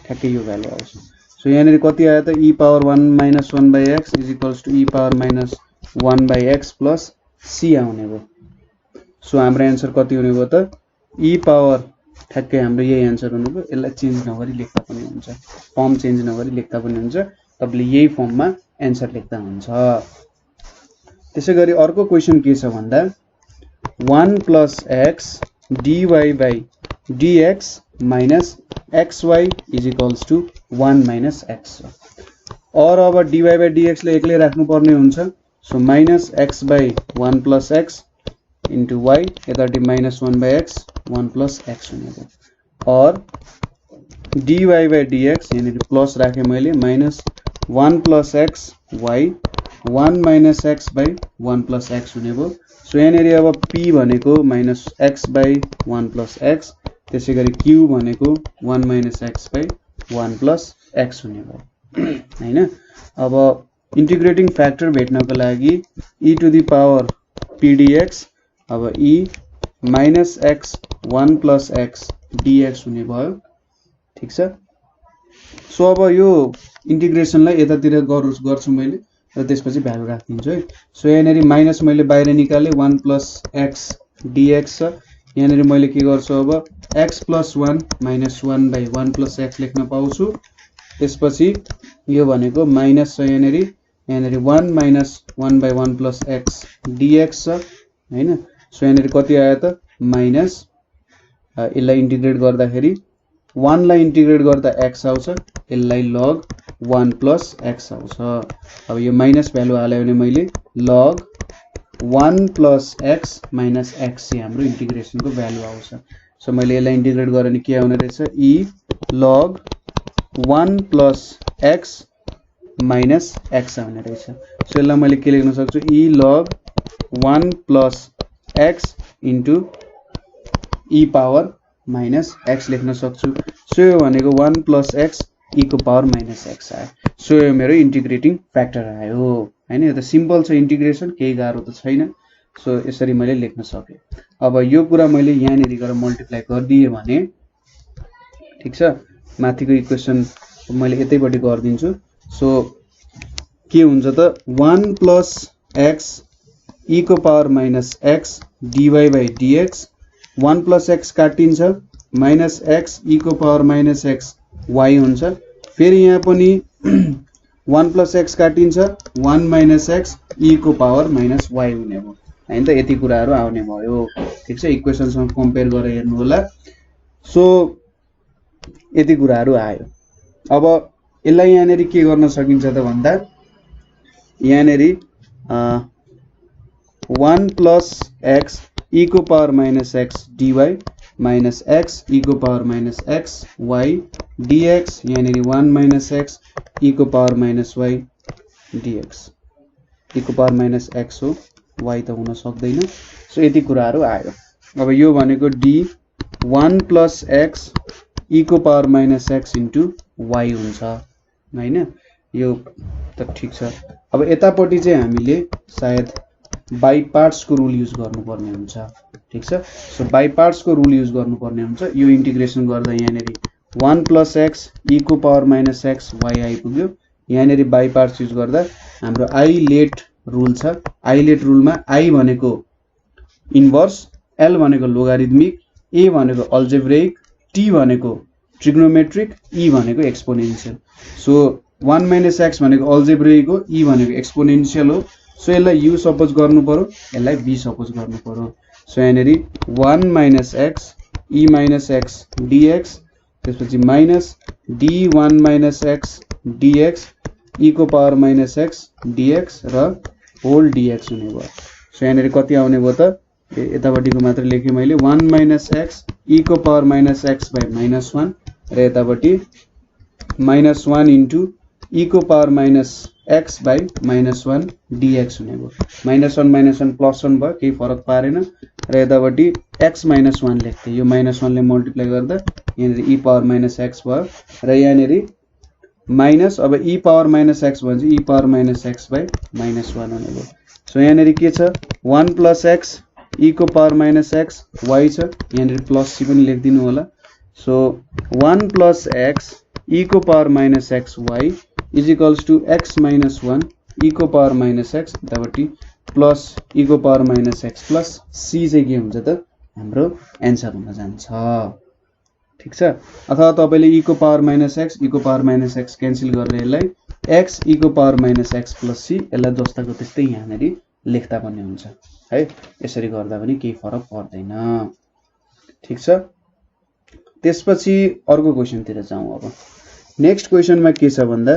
ठ्याक्कै यो भ्यालु आउँछ सो यहाँनेरि कति आयो त e power 1 minus 1 by x is equals to e power minus 1 by x plus c आउने भयो सो हाम्रो आन्सर कति हुने भयो त e पावर ठ्याक्कै हाम्रो यही आन्सर हुने भयो यसलाई चेन्ज नगरी लेख्दा पनि हुन्छ फर्म चेन्ज नगरी लेख्दा पनि हुन्छ तपाईले यही फर्ममा आन्सर लेख्दा हुन्छ त्यसैगरी अर्को क्वेशन के छ भन्दा 1 plus x dy by dx minus xy is equals to 1 minus x और अब dy by dx ले एक्लै राख्नु पर्ने हुन्छ so minus x by 1 plus x into y यतापट्टि minus 1 by x 1 plus x हुने भयो और dy by dx यहाँनेरि प्लस राखे मैले minus 1 plus x y 1 minus x by 1 plus x हुने भयो सो यहाँनेरि अब p भनेको minus x by 1 plus x त्यसैगरी q भनेको 1 minus x by 1 plus x हुने भयो हैन अब इन्टिग्रेटिङ फ्याक्टर भेट्नको लागि e to the power p dx अब e minus x 1 plus x dx हुने भयो ठीक छ सो अब यो इन्टिग्रेसनलाई यतातिर गर्छु मैले र त्यसपछि भ्यालु राख्दिन्छु है सो यहाँनेरि माइनस मैले बाहिर निकाले 1 plus x dx छ यहाँनेरि मैले के गर्छु अब x plus 1 minus 1 by 1 plus x लेख्न पाउँछु त्यसपछि यो भनेको माइनस छ यहाँनेरि 1 minus 1 by 1 plus x dx छ हैन सो यहाँनेरि कति आयो त माइनस यसलाई इन्टिग्रेट गर्दाखेरि 1 लाई इन्टिग्रेट गर्दा x आउँछ यसलाई log 1 plus x आउँछ अब यो माइनस भ्यालु हाल्यो भने मैले log 1 plus x minus x चाहिँ हाम्रो इन्टिग्रेसनको भ्यालु आउँछ सो मैले यसलाई इन्टिग्रेट गरे भने के आउने रहेछ e log 1 plus x minus x आउने रहेछ सो यसलाई मैले के लेख्न सक्छु e log 1 plus x into e power minus x लेख्न सक्छु सो यो भनेको 1 plus x e को पावर minus x आयो सो यो मेरो इन्टिग्रेटिङ फ्याक्टर आयो हैन यो त सिम्पल छ इन्टिग्रेसन केही गाह्रो त छैन सो यसरी मैले लेख्न सके अब यो कुरा मैले यहाँनेरि गएर मल्टिप्लाई गर्दिए भने ठीक छ माथिको इक्वेसन मैले यतैपट्टि गर्दिन्छु सो के हुन्छ त 1 plus x e को power minus x dy by dx 1 plus x काटिन्छ minus x e को पावर minus x y हुन्छ फेरि यहाँ पनि 1 plus x काटिन्छ 1 minus x e को पावर minus y हुने भयो हैन त यति कुराहरु आउने भयो ठीक छ इक्वेसनसँग कम्पेयर गरेर हेर्नु होला सो यति कुराहरु आयो अब यसलाई यहाँनेरि के गर्न सकिन्छ त भन्दा यहाँनेरि 1 plus x e को power minus x dy minus x e को power minus x y dx यहाँनेरि 1 minus x e को power minus y dx e को पावर minus x हो y त हुन सक्दैन सो यति कुराहरु आयो अब यो भनेको d 1 plus x e को power minus x into y हुन्छ हैन यो त ठीक छ अब यतापट्टि चाहिँ हामीले सायद बाइ पार्ट्स को रुल युज गर्नुपर्ने हुन्छ ठीक छ सो बाइ पार्ट्स को रुल युज गर्नुपर्ने हुन्छ यो इन्टिग्रेसन गर्दा यहाँनेरि 1 + x e को पावर -x y आइपुग्यो यहाँनेरि बाइ पार्ट्स युज गर्दा हाम्रो आइलेट रुल छ आइलेट रुलमा i भनेको इन्भर्स l भनेको लोगारिथमिक a भनेको अल्जेब्रिक t भनेको ट्रिग्नोमेट्रिक e भनेको एक्सपोनेन्शियल सो 1 - x भनेको अल्जेब्रिक हो e भनेको एक्सपोनेन्शियल हो सो यसलाई u सपोज गर्नु पर्यो यसलाई v सपोज गर्नु पर्यो सो यहाँनेरि 1 - x e - x dx त्यसपछि minus d1 - x dx e को पावर -x dx र होल dx हुने भयो सो यहाँनेरि कति आउने भयो त यतापट्टिको मात्र लेखे मैले 1 - x e को पावर -x by -1 र यतापट्टि -1 इन्टु e को पावर -x by -1 dx हुने भयो -1 - 1 +1 भयो केही फरक पारेन र यतापट्टि x - 1 लेख्थे यो -1 ले मल्टिप्लाई गर्दा यहाँनेरि e पावर -x भयो र यहाँनेरि माइनस अब e पावर -x भन्छ e पावर -x by -1 हुने भयो सो यहाँनेरि के छ 1 + x e को पावर -x y छ यहाँनेरि प्लस c पनि लेखिदिनु होला सो 1 + x e को power -x y is equals to x - 1 e को पावर -x यतापट्टि प्लस e को पावर -x प्लस c चाहिँ के हुन्छ त हाम्रो एन्सर हुन जान्छ ठीक छ अथवा तपाईले e को पावर -x e को पावर -x क्यान्सल गरेर यसलाई x e को पावर -x प्लस c यसलाई जस्ताको त्यस्तै यहाँनेरि लेख्दा पनि हुन्छ है यसरी गर्दा पनि केही फरक पर्दैन ठीक छ त्यसपछि अर्को क्वेशनतिर जाउँ अब नेक्स्ट क्वेशनमा के छ भन्दा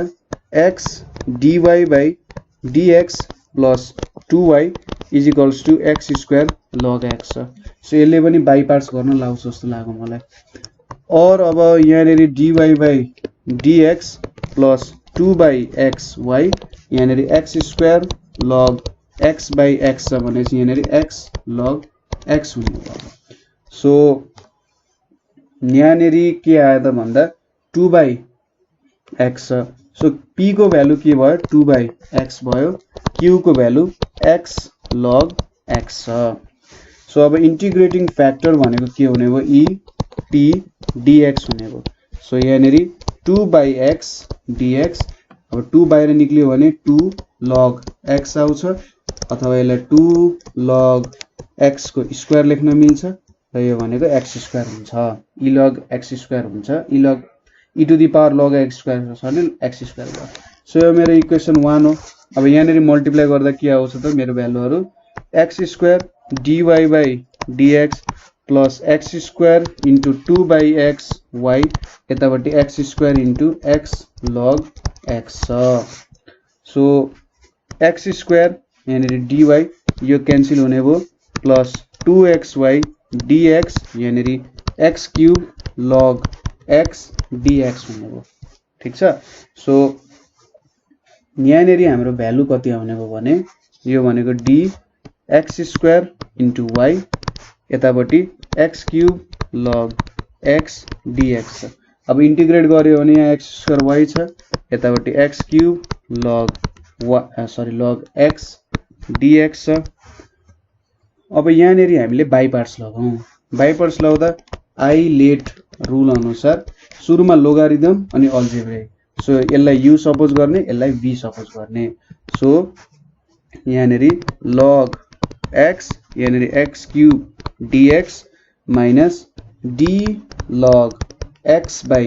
x dy by dx plus 2y is equals to x² log x छ सो यसले पनि बाइ पार्ट्स गर्न लाउँछ जस्तो लाग्यो मलाई और अब यहाँनेरि dy by dx plus 2/xy यहाँनेरि x² log x by x छ भनेपछि यहाँनेरि x log x हुने भयो सो यहाँनेरि के आयो त भन्दा 2/x सो p को भ्यालु के भयो 2/x भयो q को भ्यालु x log x छ सो अब इन्टिग्रेटिङ फ्याक्टर भनेको के हुने भयो e p dx हुने भयो सो यहाँनेरि 2/x dx अब 2 बाहिर निक्लियो भने 2 log x आउँछ अथवा यसलाई 2 log x को स्क्वायर लेख्न मिल्छ र यो भनेको x² हुन्छ e log x² हुन्छ e log e to the power log x² छ भने x² भयो सो यो मेरो इक्वेसन 1 हो अब यहाँनेरि मल्टिप्लाई गर्दा के आउँछ त मेरो भ्यालुहरु x² dy by dx plus x² into 2/x y यतापट्टि x² into x log x so x² यहाँनेरि dy यो क्यान्सल हुने भयो प्लस 2xy dx यहाँनेरि x³ log x dx हुने भयो ठीक छ सो यहाँनेरि हाम्रो भ्यालु कति आउने भयो भने यो भनेको d x² into y यतापट्टि x³ log x dx छ अब इन्टिग्रेट गर्यो भने यहाँ x² y छ यतापट्टि x³ log x dx छ अब यहाँनेरि हामीले बाइ पार्ट्स लगाउँ बाइ पार्ट्स लगाउँदा आइलेट रुल अनुसार सुरुमा लोगारिथम अनि अल्जेब्रिक सो यसलाई u सपोज गर्ने यसलाई v सपोज गर्ने सो यहाँनेरि log x यहाँनेरि x³ dx minus d log x by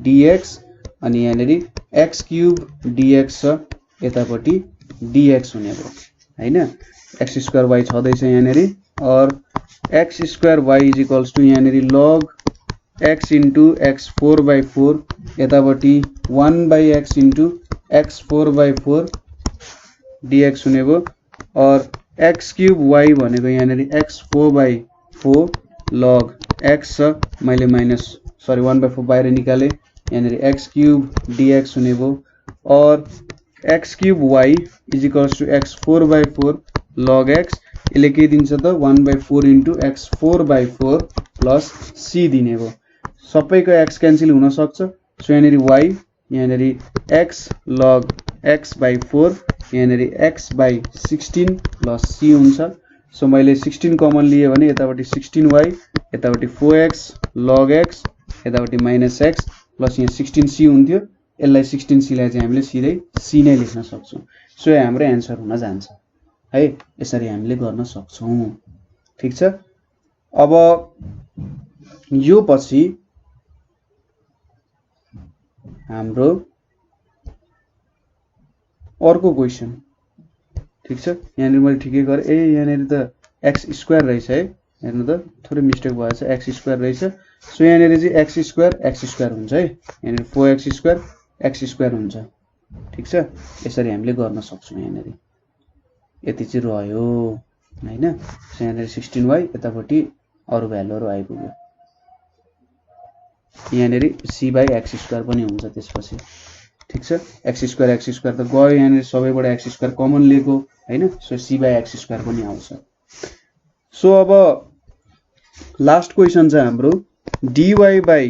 dx अनि यहाँनेरि x³ dx छ यतापट्टि dx हुने भयो हैन x² y छदैछ यहाँनेरि और x² y is equals to यहाँनेरि log x into x4/4 यतापट्टि 1/x into x4/4 dx हुने भयो और x³ y भनेको यहाँनेरि x4/4 log x छ मैले माइनस 1/4 बाहिर निकाले यहाँनेरि x³ dx हुने भयो और x³ y is equals to x4/4 log x यसले के दिन्छ त 1/4 into x4/4 plus c दिने भयो सबैको x क्यान्सल हुन सक्छ सो यहाँनिर y यहाँनिर x log x by 4 यहाँनिर x by 16 plus c हुन्छ सो मैले 16 कमन लिए भने यतापट्टि 16y यतापट्टि 4x log x यतापट्टि minus x प्लस यहाँ 16c हुन्थ्यो यसलाई 16c लाई चाहिँ हामीले सिधै c नै लेख्न सक्छौं सो यो हाम्रो आन्सर हुन जान्छ है यसरी हामीले गर्न सक्छौं ठीक छ अब यो पछि हाम्रो अर्को क्वेशन ठीक छ यहाँनिर मैले ठिकै गरे यहाँनिर त x स्क्वायर रहेछ है हेर्नु त थोरै मिस्टेक भएछ x स्क्वायर रहेछ सो यहाँनिर चाहिँ x स्क्वायर हुन्छ है यहाँनिर 4x स्क्वायर हुन्छ ठीक छ यसरी हामीले गर्न सक्छौं यहाँनिर यति चाहिँ रह्यो हैन सो यहाँनिर 16y यतापट्टि अरु भ्यालुहरु आइपुग्यो यहाँनिर c by x स्क्वायर पनि हुन्छ त्यसपछि ठीक छ x स्क्वायर त गयो यहाँनिर सबैबाट x स्क्वायर कमन लिएको हैन so c by x square पनि आउँछ सो अब लास्ट क्वेशन चाहिँ हाम्रो dy by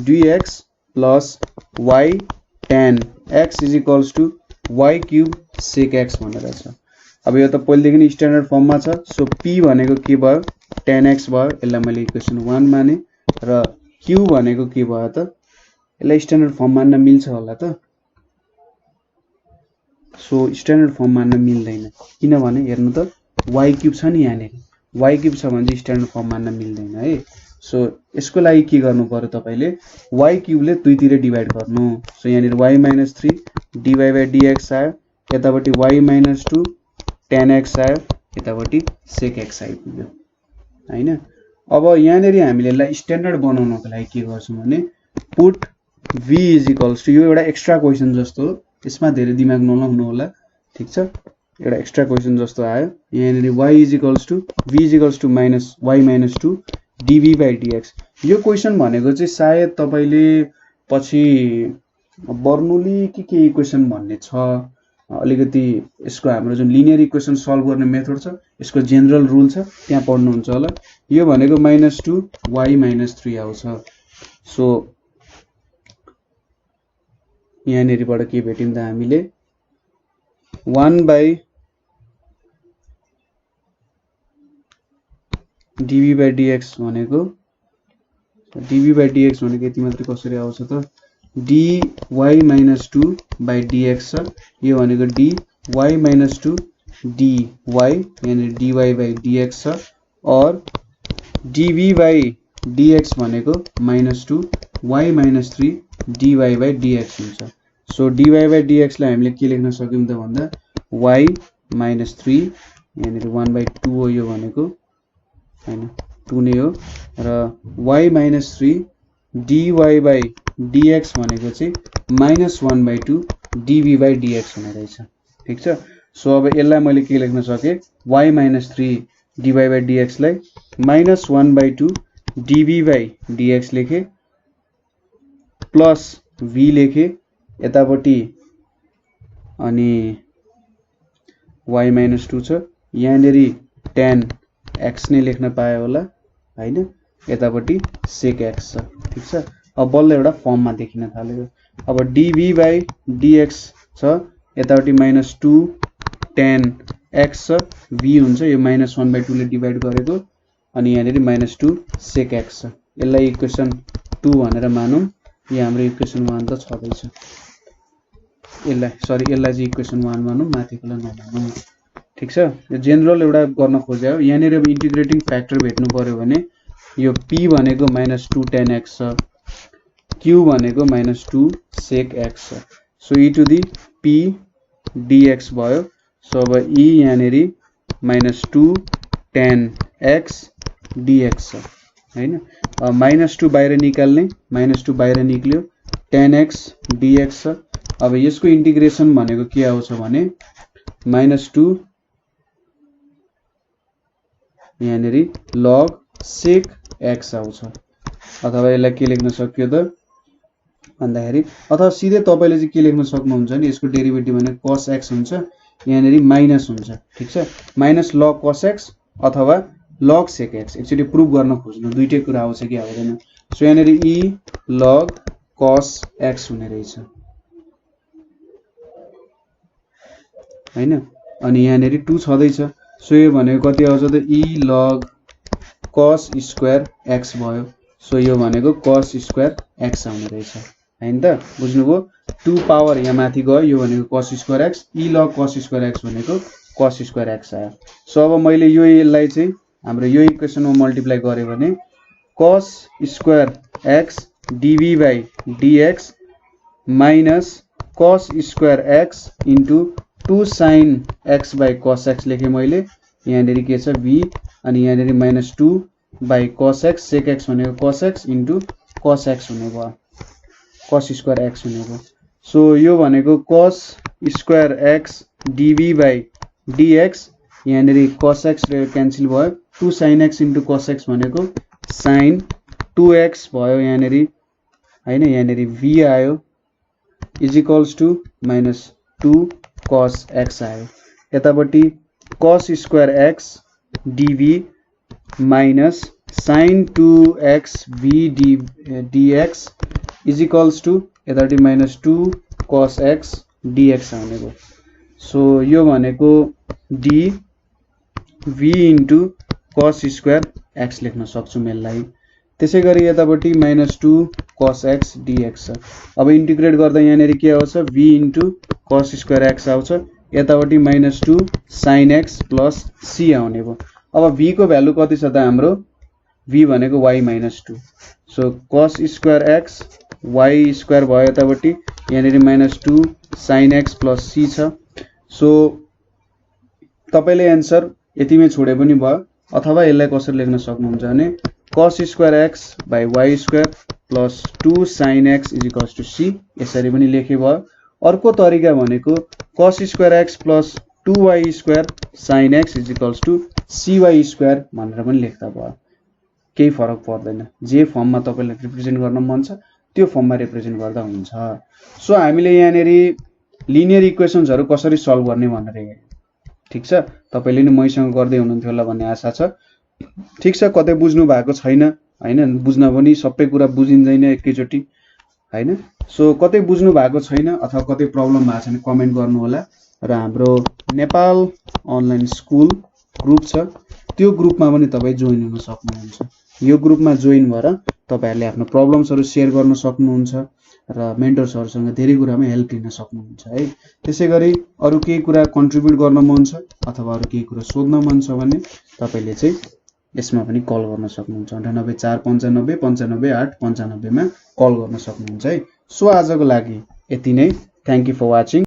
dx plus y tan x is equals to y cube sec x भनेर छ अब यो त पहिलेदेखि नै स्ट्यान्डर्ड फर्ममा छ सो p भनेको के भयो tan x भयो यसलाई मैले इक्वेसन 1 माने र q भनेको के भयो त यसलाई स्ट्यान्डर्ड फर्म मान्न मिल्छ होला त सो स्ट्यान्डर्ड फर्म मान्न मिल्दैन किनभने हेर्नु त y क्यूब छ नि यहाँनिर y क्यूब छ भने चाहिँ स्ट्यान्डर्ड फर्म मान्न मिल्दैन है सो यसको लागि के गर्नु पर्यो तपाईले y क्यूब ले दुईतिर डिवाइड गर्नु सो यहाँनिर y - 3 dy by dx आयो यतापट्टि y - 2 tan x आयो यतापट्टि sec x आइपुग्यो हैन अब यहाँनिर हामीले यसलाई स्ट्यान्डर्ड बनाउनको लागि के गर्छौं भने पुट v = यो एउटा एक्स्ट्रा क्वेशन जस्तो हो यसमा धेरै दिमाग नलाउनु होला ठीक छ एउटा एक्स्ट्रा क्वेशन जस्तो आयो यहाँनिर y v y - 2 dv by dx यो क्वेशन भनेको चाहिँ सायद तपाईले पछि बर्नौली के इक्वेसन भन्ने छ अलिकति यसको हाम्रो जुन लिनियर इक्वेसन सल्भ गर्ने मेथड छ यसको जनरल रुल छ त्यहाँ पढ्नुहुन्छ होला यो भनेको -2 y - 3 आउँछ सो यहाँनिरबाट के भेट्यौं त हामीले 1 by dv by dx भनेको यति मात्र कसरी आउँछ त dy - 2 by dx छ यो भनेको dy - 2 dy यानी dy by dx छ और dv by dx भनेको -2 y - 3 dy by dx हुन्छ सो dy by dx लाई हामीले के लेख्न सक्यौं त भन्दा y - 3 यानी 1/2 हो यो भनेको हैन 2 नै हो र y - 3 dy by dx भनेको चाहिँ -1/2 dv by dx हुने रहेछ ठीक छ सो अब यसलाई मैले के लेख्न सके y - 3 dy by dx लाई -1/2 dv by dx लेखे प्लस v लेखे यतापट्टि अनि y - 2 छ यहाँनेरि tan x नै लेख्न पाए होला हैन यतापट्टि sec x छ ठीक छ अब बल्ल एउटा फर्ममा देखिन थाल्यो अब dv by dx छ यतापट्टि -2 tan x छ v हुन्छ यो -1/2 ले डिवाइड गरेको अनि यहाँनेरि -2 sec x छ यसलाई इक्वेसन 2 भनेर मानौं यो हाम्रो इक्वेसन 1 त छदै छ यसलाई चाहिँ इक्वेसन 1 मानौं माथिकोलाई नमानौं ठीक छ यो जनरल एउटा गर्न खोजे हो यहाँनेरि अब इन्टिग्रेटिङ फ्याक्टर भेट्नु पर्यो भने यो p भनेको -2 tan x छ q भनेको -2 sec x छ so e to the p dx भयो सो अब e यहाँनेरि -2 tan x dx छ हैन -2 बाहिर निकाल्ने -2 बाहिर निक्ल्यो tan x dx छ अब यसको इन्टिग्रेसन भनेको के आउँछ भने -2 यहाँनेरि log sec x आउँछ अथवा यसलाई के लेख्न सक्यो त भन्दाखेरि अथवा सिधै तपाईले चाहिँ के लेख्न सक्नुहुन्छ नि यसको डेरिभेटिभ भने cos x हुन्छ यहाँनेरि माइनस हुन्छ ठीक छ माइनस log cos x अथवा log sec x एकचोटी प्रुफ गर्न खोज्नु दुईटै कुरा आउँछ कि आउँदैन सो यहाँनेरि e log cos x हुने रहेछ हैन अनि यहाँनेरि 2 छदैछ सो यो भनेको कति आउँछ त e log cos square x भयो सो यो भनेको cos स्क्वायर x आउने रहेछ हैन त बुझ्नुभयो 2 पावर यहाँ माथि गयो यो भनेको cos square x e log cos square x भनेको cos स्क्वायर x आयो सो अब मैले यो यसलाई चाहिँ हाम्रो यो इक्वेसनमा मल्टिप्लाई गरे भने cos square x dv by dx minus cos square x into 2 sin x by cos x लेखे मैले यहाँनेरि के छ v अनि यहाँनेरि -2 by cos x sec x भनेको cos x into cos x हुने भयो cos स्क्वायर x हुने भयो सो यो भनेको cos square x dv by dx यहाँनेरि cos x र क्यान्सल भयो 2 sin x into cos x भनेको sin 2x भयो यहाँनेरि हैन यहाँनेरि v आयो is equals to -2 cos x आयो यतापट्टि cos square x dv minus sin 2x v dx is equals to यतापट्टि -2 cos x dx आउने भयो सो यो भनेको d v into cos square x लेख्न सक्छु मेललाई त्यसैगरी यतापट्टि -2 cos x dx छ अब इन्टिग्रेट गर्दा यहाँनेरि के आउँछ v into cos square x आउँछ यतापट्टि -2 sin x plus c आउने भयो अब v को भ्यालु कति छ त हाम्रो v भनेको y -2 so cos square x y square भयो यतापट्टि यहाँनेरि -2 sin x plus c छ सो तपाईले आन्सर यतिमै छोडे पनि भयो अथवा यसलाई कसरी लेख्न सक्नुहुन्छ भने cos square x by y square plus 2 sin x is equals to c यसरी पनि लेखे भयो अर्को तरिका भनेको cos square x plus 2y square sin x is equals to cy square भनेर पनि लेख्दा भयो केही फरक पर्दैन जे फर्ममा तपाईलाई रिप्रेजेन्ट गर्न मन छ त्यो फर्ममा रिप्रेजेन्ट गर्दा हुन्छ सो हामीले यहाँनेरि लिनियर इक्वेशन्सहरु कसरी सल्भ गर्ने भनेर हेर्यौं ठीक छ तपाईले नि मैसँग गर्दै हुनुहुन्थ्यो होला भन्ने आशा छ ठीक छ कतै बुझ्नु भएको छैन हैन बुझ्न पनि सबै कुरा बुझिँदैन एकैचोटी हैन सो कतै बुझ्नु भएको छैन अथवा कतै प्रब्लम भएको छैन कमेन्ट गर्नु होला र हाम्रो नेपाल अनलाइन स्कुल ग्रुप छ त्यो ग्रुपमा पनि तपाई जोइन हुन सक्नुहुन्छ यो ग्रुपमा जोइन भएर तपाईहरुले आफ्नो प्रब्लम्सहरु शेयर गर्न सक्नुहुन्छ र मेन्टर्सहरुसँग धेरै कुरामा हेल्प लिन सक्नुहुन्छ है त्यसैगरी अरु केही कुरा कन्ट्रिब्युट गर्न मन छ अथवा अरु केही कुरा सोध्न मन छ भने तपाईले चाहिँ यसमा पनि कल गर्न सक्नुहुन्छ 9845955895 मा कल गर्न सक्नुहुन्छ है सो आजको लागि यति नै थ्यांक यू फर वाचिङ